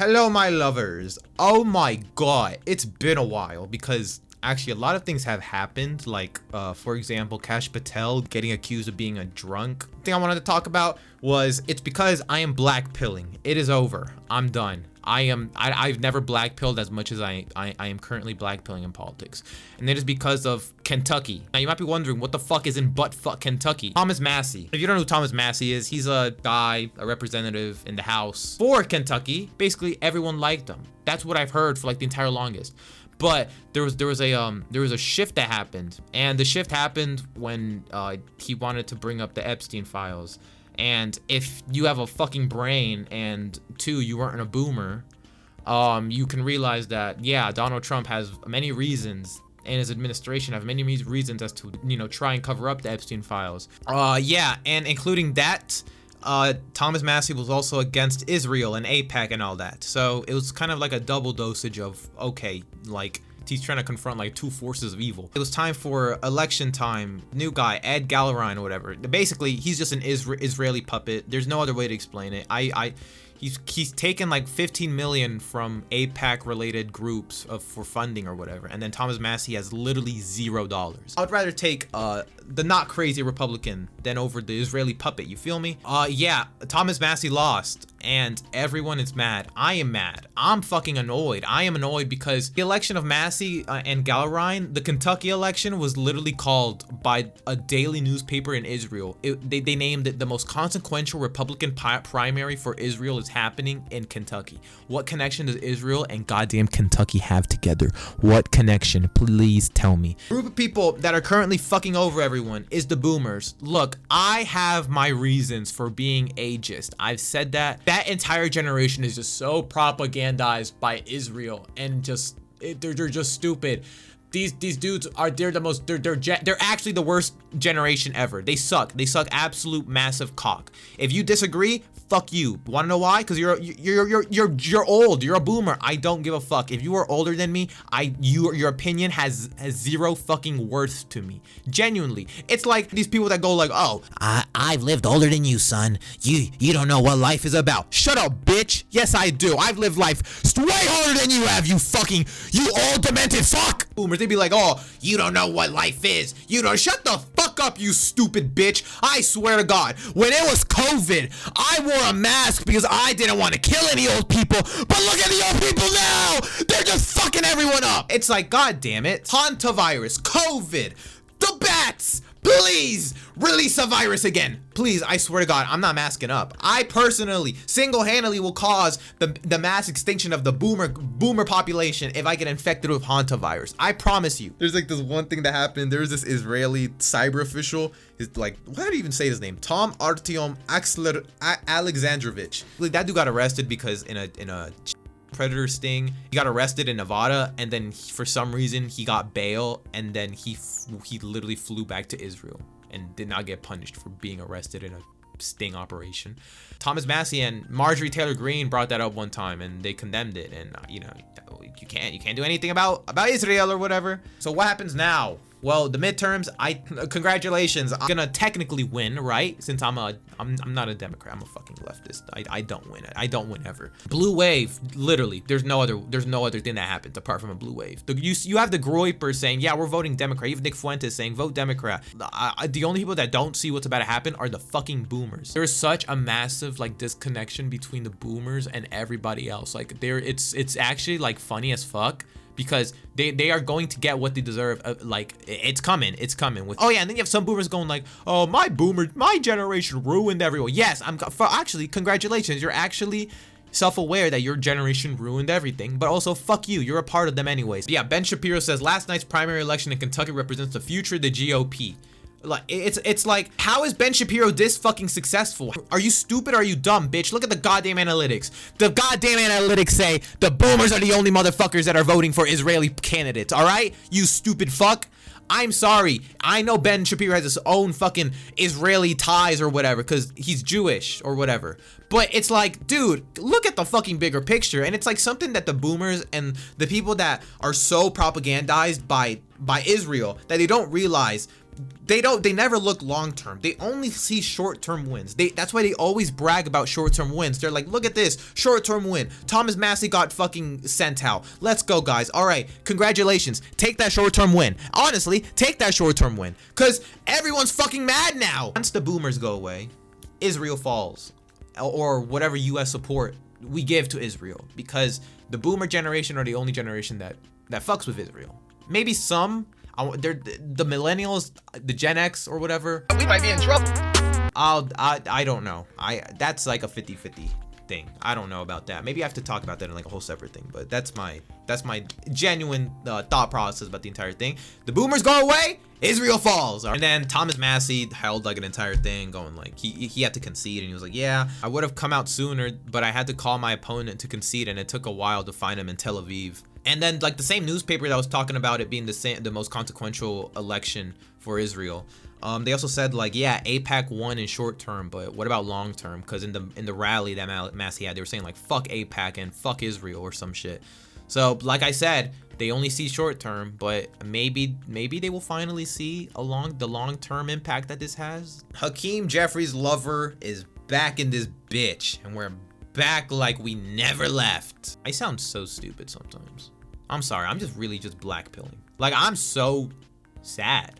Hello, my lovers. Oh my god, it's been a while because actually a lot of things have happened. Like, for example, Kash Patel getting accused of being a drunk. The thing I wanted to talk about was it's because I am black pilling. It is over. I'm done. I've never black pilled as much as I am currently black pilling in politics. And it is because of Kentucky. Now you might be wondering what the fuck is in buttfuck Kentucky. Thomas Massie. If you don't know who Thomas Massie is, he's a guy, a representative in the House for Kentucky. Basically everyone liked him. That's what I've heard for like the entire longest. But there was a shift that happened, and the shift happened when he wanted to bring up the Epstein files. And if you have a fucking brain and two, you weren't a boomer, you can realize that, yeah, Donald Trump has many reasons and his administration have many reasons as to, try and cover up the Epstein files. Yeah, and including that, Thomas Massie was also against Israel and AIPAC and all that. So it was kind of like a double dosage of, okay, like, he's trying to confront like two forces of evil. It was time for election time. New guy, Ed Gallerine or whatever. Basically, he's just an Israeli puppet. There's no other way to explain it. He's taken like 15 million from AIPAC related groups for funding or whatever, and then Thomas Massie has literally $0. I would rather take the not crazy Republican than over the Israeli puppet. You feel me? Yeah, Thomas Massie lost, and everyone is mad. I am mad. I'm fucking annoyed. I am annoyed because the election of Massie and Gallerine, the Kentucky election, was literally called by a daily newspaper in Israel. They named it the most consequential Republican primary for Israel is happening in Kentucky. What connection does Israel and goddamn Kentucky have together? What connection? Please tell me. The group of people that are currently fucking over everyone is the boomers. Look, I have my reasons for being ageist. I've said that. That entire generation is just so propagandized by Israel and they're just stupid. These dudes are they're actually the worst generation ever. They suck absolute massive cock. If you disagree, fuck you. Want to know why? Because you're old. You're a boomer. I don't give a fuck. If you are older than me, your opinion has zero fucking worth to me. Genuinely, it's like these people that go like, oh, I've lived older than you, son. You don't know what life is about. Shut up, bitch. Yes, I do. I've lived life way harder than you have. You old demented fuck. Boomers, they'd be like, oh, you don't know what life is. Shut the fuck up, you stupid bitch. I swear to God, when it was COVID, I wore a mask because I didn't want to kill any old people. But look at the old people now. They're just fucking everyone up. It's like, God damn it. Hantavirus, COVID, the bats. Please release a virus again. Please, I swear to God, I'm not masking up. I personally, single-handedly will cause the mass extinction of the boomer population if I get infected with hantavirus. I promise you. There's like this one thing that happened. There was this Israeli cyber official. He's like, what do you even say his name? Tom Artyom Alexandrovich. Like, that dude got arrested because in a predator sting. He got arrested in Nevada, and then for some reason he got bail, and then he literally flew back to Israel and did not get punished for being arrested in a sting operation. Thomas Massie and Marjorie Taylor Greene brought that up one time, and they condemned it. And you can't do anything about Israel or whatever. So what happens now? Well, the midterms, congratulations. I'm gonna technically win, right? Since I'm not a Democrat, I'm a fucking leftist. I don't win it. I don't win ever. Blue wave, literally. There's no other thing that happens apart from a blue wave. You have the Groypers saying, yeah, we're voting Democrat. You have Nick Fuentes saying, vote Democrat. The only people that don't see what's about to happen are the fucking boomers. There's such a massive like disconnection between the boomers and everybody else. Like it's actually like funny as fuck. Because they are going to get what they deserve. Like, it's coming with, oh yeah, and then you have some boomers going like, oh, my generation ruined everyone. Yes, actually, congratulations, you're actually self-aware that your generation ruined everything, but also fuck you, you're a part of them anyways. But yeah, Ben Shapiro says last night's primary election in Kentucky represents the future of the GOP. Like, it's like, how is Ben Shapiro this fucking successful? Are you stupid or are you dumb, bitch? Look at the goddamn analytics. The goddamn analytics say the boomers are the only motherfuckers that are voting for Israeli candidates, all right? You stupid fuck. I'm sorry. I know Ben Shapiro has his own fucking Israeli ties or whatever because he's Jewish or whatever. But it's like, dude, look at the fucking bigger picture. And it's like something that the boomers and the people that are so propagandized by Israel that they don't realize they never look long term. They only see short term wins. That's why they always brag about short term wins. They're like, look at this short term win. Thomas Massie got fucking sent out. Let's go, guys. All right, congratulations. Take that short term win. Honestly, take that short term win, cause everyone's fucking mad now. Once the boomers go away, Israel falls, or whatever U.S. support we give to Israel, because the boomer generation are the only generation that fucks with Israel. Maybe some. They're the millennials, the Gen X or whatever. We might be in trouble. I don't know. That's like a 50-50 thing. I don't know about that. Maybe I have to talk about that in like a whole separate thing. But that's my genuine thought process about the entire thing. The boomers go away, Israel falls. And then Thomas Massie held like an entire thing going like he had to concede, and he was like, yeah, I would have come out sooner, but I had to call my opponent to concede, and it took a while to find him in Tel Aviv. And then like the same newspaper that was talking about it being the most consequential election for Israel, they also said like, yeah, AIPAC won in short term, but what about long term? Because in the rally that Massie had, they were saying like fuck AIPAC and fuck Israel or some shit. So like I said, they only see short term, but maybe they will finally see the long term impact that this has. Hakeem Jeffries' lover is back in this bitch, and we're back like we never left. I sound so stupid sometimes. I'm sorry, I'm just really just blackpilling. Like, I'm so sad.